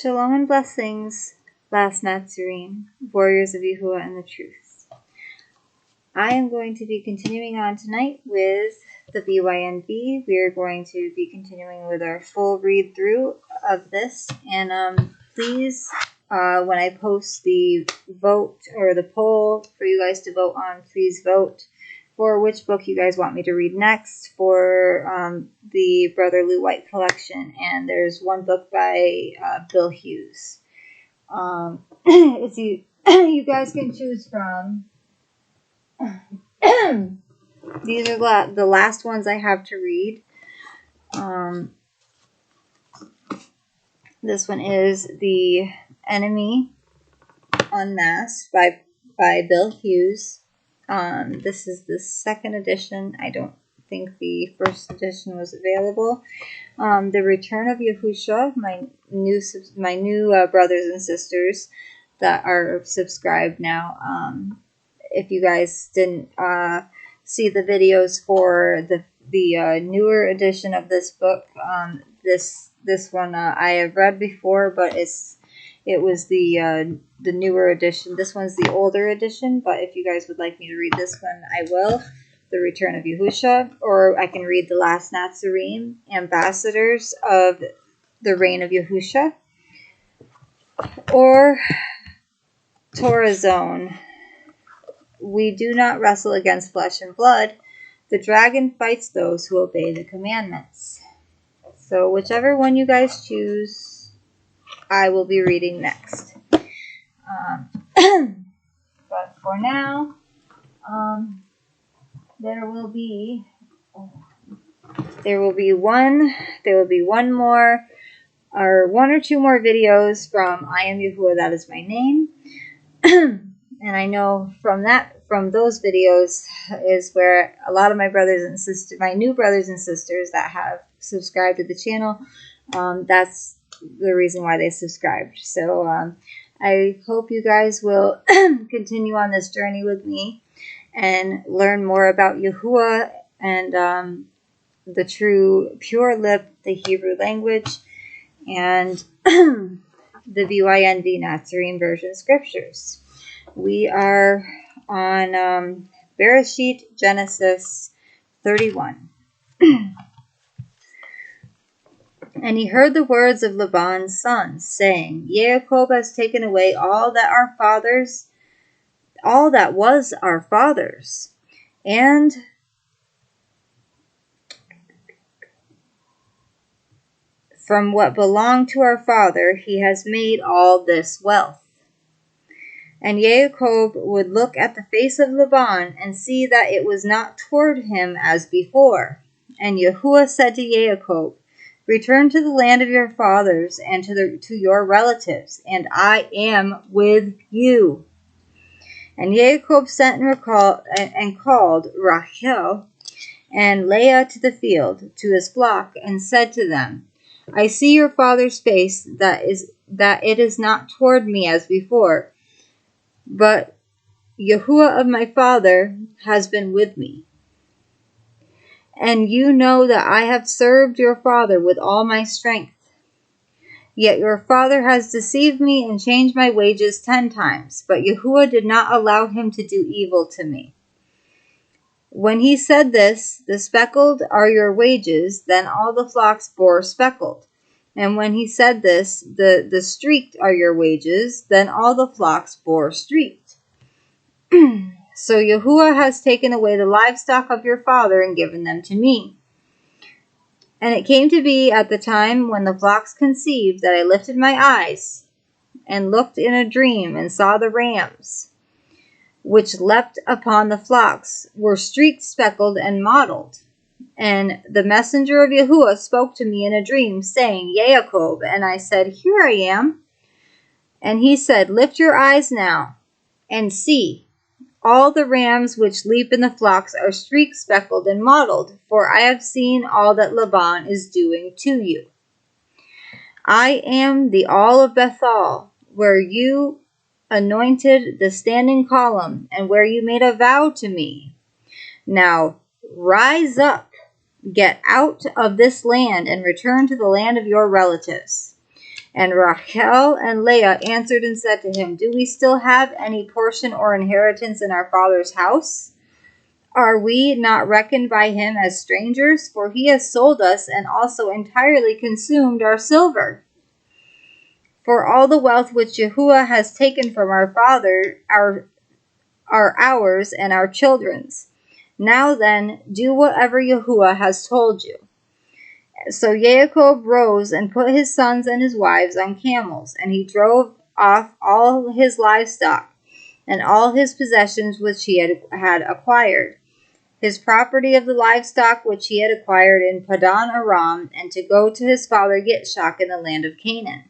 Shalom and blessings, last Natsarim, warriors of Yahuwah and the truth. I am going to be continuing on tonight with the BYNV. We are going to be continuing with our full read through of this. And please, when I post the vote or the poll for you guys to vote on, please vote for which book you guys want me to read next for the Brotherly White collection. And there's one book by Bill Hughes. It's you guys can choose from. These are the last ones I have to read. This one is The Enemy Unmasked by Bill Hughes. This is the second edition. I don't think the first edition was available. The Return of Yahushua, my new brothers and sisters that are subscribed now. If you guys didn't see the videos for the newer edition of this book, this one I have read before, but it was the newer edition. This one's the older edition, but if you guys would like me to read this one, I will. The Return of Yahushua, or I can read the last Natsarim, Ambassadors of the Reign of Yahushua, or Torah Zone. We do not wrestle against flesh and blood. The dragon fights those who obey the commandments. So whichever one you guys choose, I will be reading next. But for now, there will be one more, or one or two more videos from I Am Yahuwah, That Is My Name. And I know from those videos is where a lot of my brothers and sisters, my new brothers and sisters that have subscribed to the channel, that's the reason why they subscribed. So I hope you guys will continue on this journey with me and learn more about Yahuwah and the true pure lip, the Hebrew language, and the BYNV Natsarim version scriptures. We are on Barashith, Genesis 31. And he heard the words of Laban's sons, saying, Jacob has taken away all that was our father's, and from what belonged to our father he has made all this wealth. And Jacob would look at the face of Laban and see that it was not toward him as before. And Yahuwah said to Jacob, Return to the land of your fathers and to your relatives, and I am with you. And Jacob sent and called Rachel and Leah to the field, to his flock, and said to them, I see your father's face, that it is not toward me as before, but Yahuwah of my father has been with me. And you know that I have served your father with all my strength. Yet your father has deceived me and changed my wages 10 times, but Yahuwah did not allow him to do evil to me. When he said this, the speckled are your wages, then all the flocks bore speckled. And when he said this, the streaked are your wages, then all the flocks bore streaked. So Yahuwah has taken away the livestock of your father and given them to me. And it came to be at the time when the flocks conceived that I lifted my eyes and looked in a dream and saw the rams, which leapt upon the flocks, were streaked, speckled, and mottled. And the messenger of Yahuwah spoke to me in a dream, saying, Jacob. And I said, Here I am. And he said, Lift your eyes now, and see. All the rams which leap in the flocks are streaked, speckled, and mottled, for I have seen all that Laban is doing to you. I am the all of Bethel, where you anointed the standing column, and where you made a vow to me. Now rise up, get out of this land, and return to the land of your relatives. And Rachel and Leah answered and said to him, Do we still have any portion or inheritance in our father's house? Are we not reckoned by him as strangers? For he has sold us and also entirely consumed our silver. For all the wealth which Yahuwah has taken from our father are ours and our children's. Now then, do whatever Yahuwah has told you. So Jacob rose and put his sons and his wives on camels, and he drove off all his livestock and all his possessions which he had acquired, his property of the livestock which he had acquired in Padan Aram, and to go to his father Yitzchak in the land of Canaan.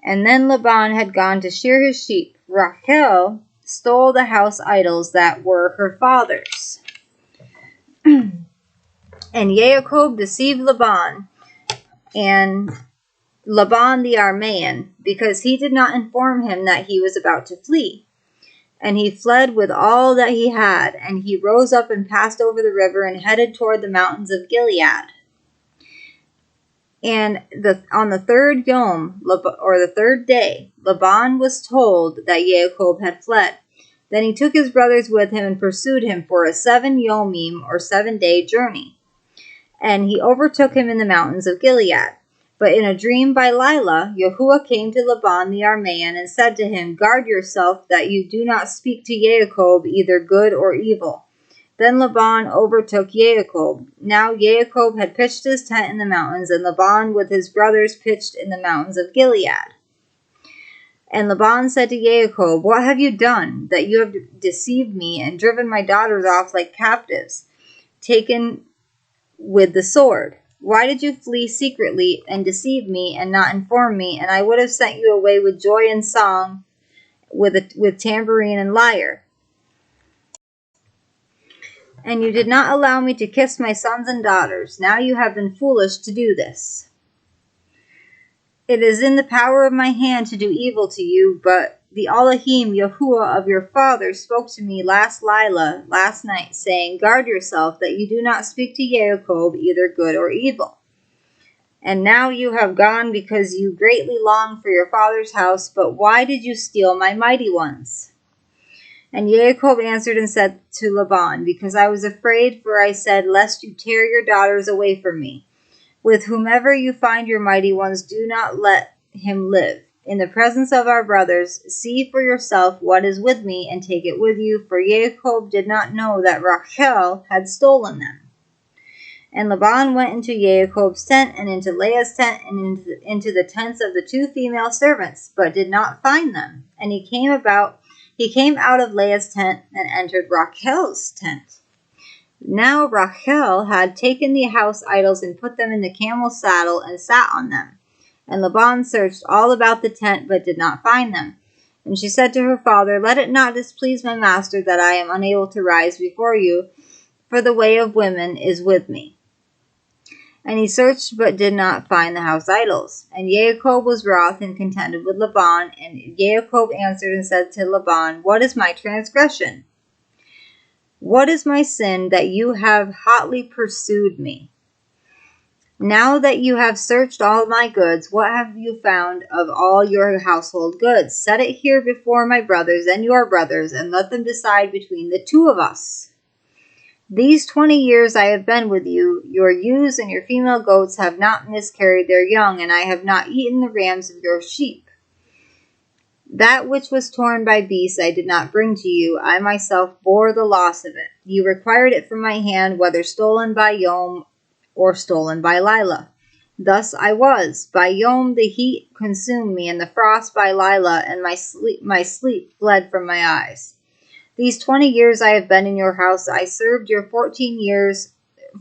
And then Laban had gone to shear his sheep. Rachel stole the house idols that were her father's. And Jacob deceived Laban, and Laban the Aramean, because he did not inform him that he was about to flee. And he fled with all that he had, and he rose up and passed over the river and headed toward the mountains of Gilead. And on the third yom, or the third day, Laban was told that Jacob had fled. Then he took his brothers with him and pursued him for a 7 yomim, or 7-day journey. And he overtook him in the mountains of Gilead. But in a dream by Lila, Yahuwah came to Laban the Aramean and said to him, Guard yourself that you do not speak to Jacob either good or evil. Then Laban overtook Jacob. Now Jacob had pitched his tent in the mountains, and Laban with his brothers pitched in the mountains of Gilead. And Laban said to Jacob, What have you done, that you have deceived me and driven my daughters off like captives, taken with the sword? Why did you flee secretly and deceive me and not inform me? And I would have sent you away with joy and song, with tambourine and lyre. And you did not allow me to kiss my sons and daughters. Now you have been foolish to do this. It is in the power of my hand to do evil to you, but the Elohim, Yahuwah of your father, spoke to me last night, saying, Guard yourself that you do not speak to Jacob either good or evil. And now you have gone because you greatly long for your father's house, but why did you steal my mighty ones? And Jacob answered and said to Laban, Because I was afraid, for I said, Lest you tear your daughters away from me. With whomever you find your mighty ones, do not let him live. In the presence of our brothers, see for yourself what is with me, and take it with you, for Jacob did not know that Rachel had stolen them. And Laban went into Jacob's tent, and into Leah's tent, and into the tents of the 2 female servants, but did not find them. And he came out of Leah's tent, and entered Rachel's tent. Now Rachel had taken the house idols and put them in the camel's saddle and sat on them. And Laban searched all about the tent, but did not find them. And she said to her father, Let it not displease my master that I am unable to rise before you, for the way of women is with me. And he searched, but did not find the house idols. And Jacob was wroth and contended with Laban. And Jacob answered and said to Laban, What is my transgression? What is my sin that you have hotly pursued me? Now that you have searched all my goods, what have you found of all your household goods? Set it here before my brothers and your brothers, and let them decide between the 2 of us. These 20 years I have been with you. Your ewes and your female goats have not miscarried their young, and I have not eaten the rams of your sheep. That which was torn by beasts I did not bring to you. I myself bore the loss of it. You required it from my hand, whether stolen by Yom or stolen by Lila. Thus I was. By Yom the heat consumed me, and the frost by Lila, and my sleep fled from my eyes. These 20 years I have been in your house. I served your 14 years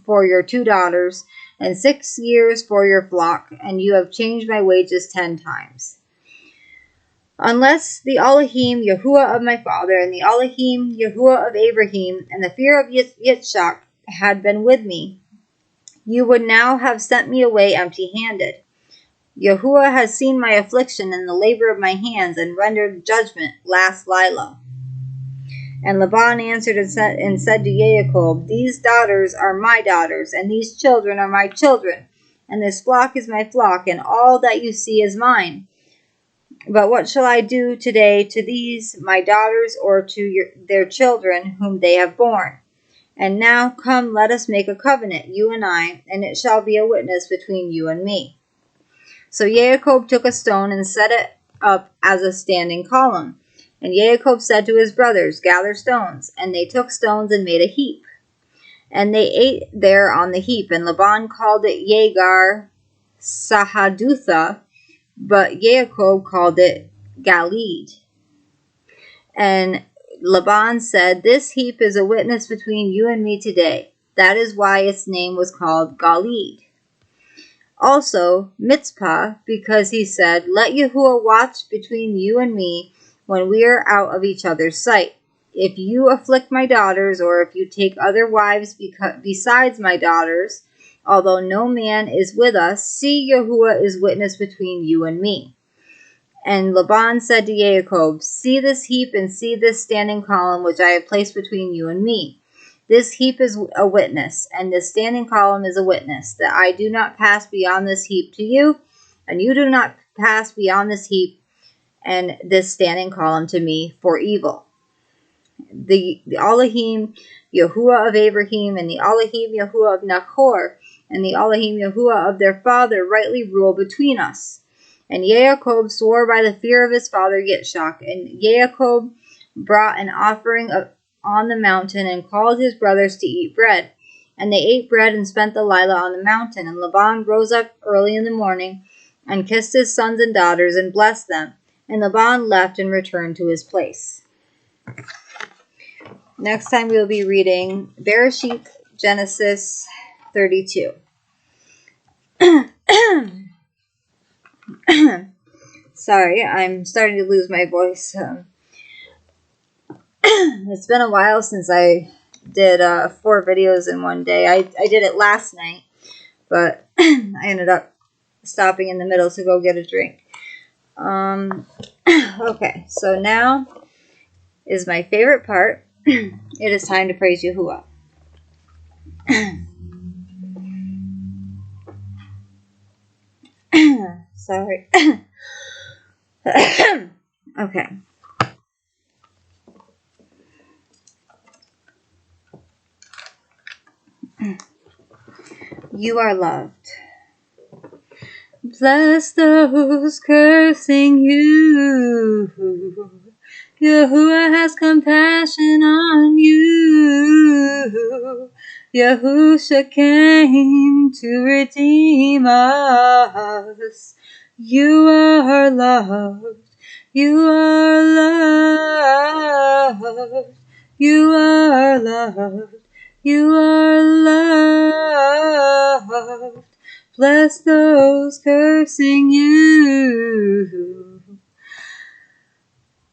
for your 2 daughters, and 6 years for your flock, and you have changed my wages 10 times. Unless the Elohim, Yahuwah of my father, and the Elohim, Yahuwah of Abraham, and the fear of Yitzchak had been with me, you would now have sent me away empty-handed. Yahuwah has seen my affliction and the labor of my hands, and rendered judgment last Lila. And Laban answered and said to Jacob, These daughters are my daughters, and these children are my children, and this flock is my flock, and all that you see is mine. But what shall I do today to these my daughters, or to their children whom they have borne? And now come, let us make a covenant, you and I, and it shall be a witness between you and me." So Jacob took a stone and set it up as a standing column. And Jacob said to his brothers, "Gather stones." And they took stones and made a heap. And they ate there on the heap. And Laban called it Yagar Sahadutha, but Jacob called it Galid. And Laban said, "This heap is a witness between you and me today." That is why its name was called Galid. Also Mitzpah, because he said, "Let Yahuwah watch between you and me when we are out of each other's sight. If you afflict my daughters, or if you take other wives besides my daughters, although no man is with us, see, Yahuwah is witness between you and me." And Laban said to Jacob, "See this heap and see this standing column which I have placed between you and me. This heap is a witness, and this standing column is a witness, that I do not pass beyond this heap to you, and you do not pass beyond this heap and this standing column to me for evil." The Elohim Yahuwah of Abraham, and the Elohim Yahuwah of Nachor, and the Elohim Yahuwah of their father rightly rule between us. And Jacob swore by the fear of his father Yitzchak, and Jacob brought an offering on the mountain, and called his brothers to eat bread. And they ate bread and spent the Lila on the mountain. And Laban rose up early in the morning, and kissed his sons and daughters, and blessed them. And Laban left and returned to his place. Next time we will be reading Barashith, Genesis 32. Sorry, I'm starting to lose my voice. It's been a while since I did 4 videos in one day. I did it last night, but I ended up stopping in the middle to go get a drink. Okay, so now is my favorite part. It is time to praise Yahuwah. Sorry. Okay. You are loved. Bless those cursing you. Yahuwah has compassion on you. Yahusha came to redeem us. You are loved. You are loved. You are loved. You are loved. Bless those cursing you.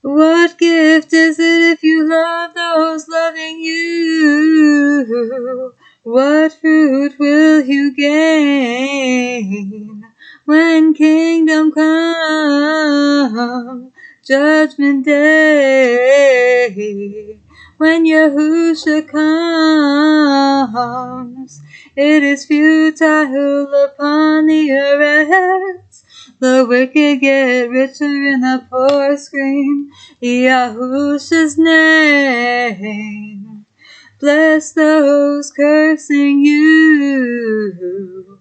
What gift is it if you love those loving you? What fruit will you gain when kingdom come, judgment day? When Yahusha comes, it is futile upon the earth. The wicked get richer and the poor scream Yahusha's name. Bless those cursing you.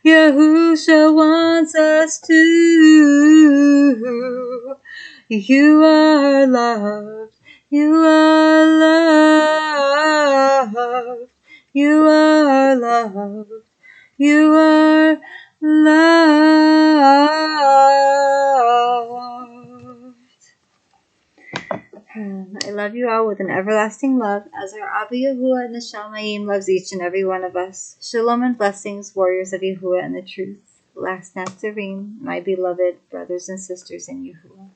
Yahusha wants us to. You are loved. You are loved. You are loved. You are loved. I love you all with an everlasting love, as our Abba Yahuwah and the Shamayim loves each and every one of us. Shalom and blessings, warriors of Yahuwah and the truth. Last Natsarim, my beloved brothers and sisters in Yahuwah.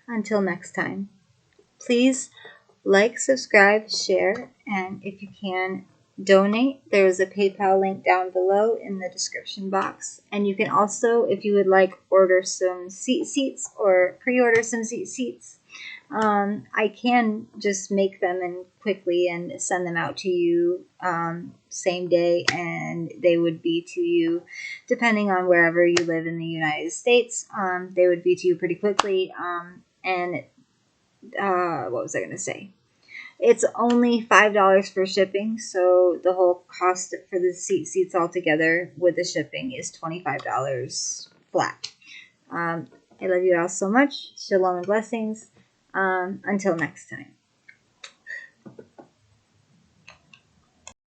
Until next time, please like, subscribe, share, and if you can, donate. There is a PayPal link down below in the description box. And you can also, if you would like, order some seats or pre-order some seats. I can just make them and quickly and send them out to you same day, and they would be to you, depending on wherever you live in the United States. They would be to you pretty quickly. And what was I going to say? It's only $5 for shipping, so the whole cost for the seats altogether with the shipping is $25 flat. I love you all so much. Shalom and blessings. Until next time.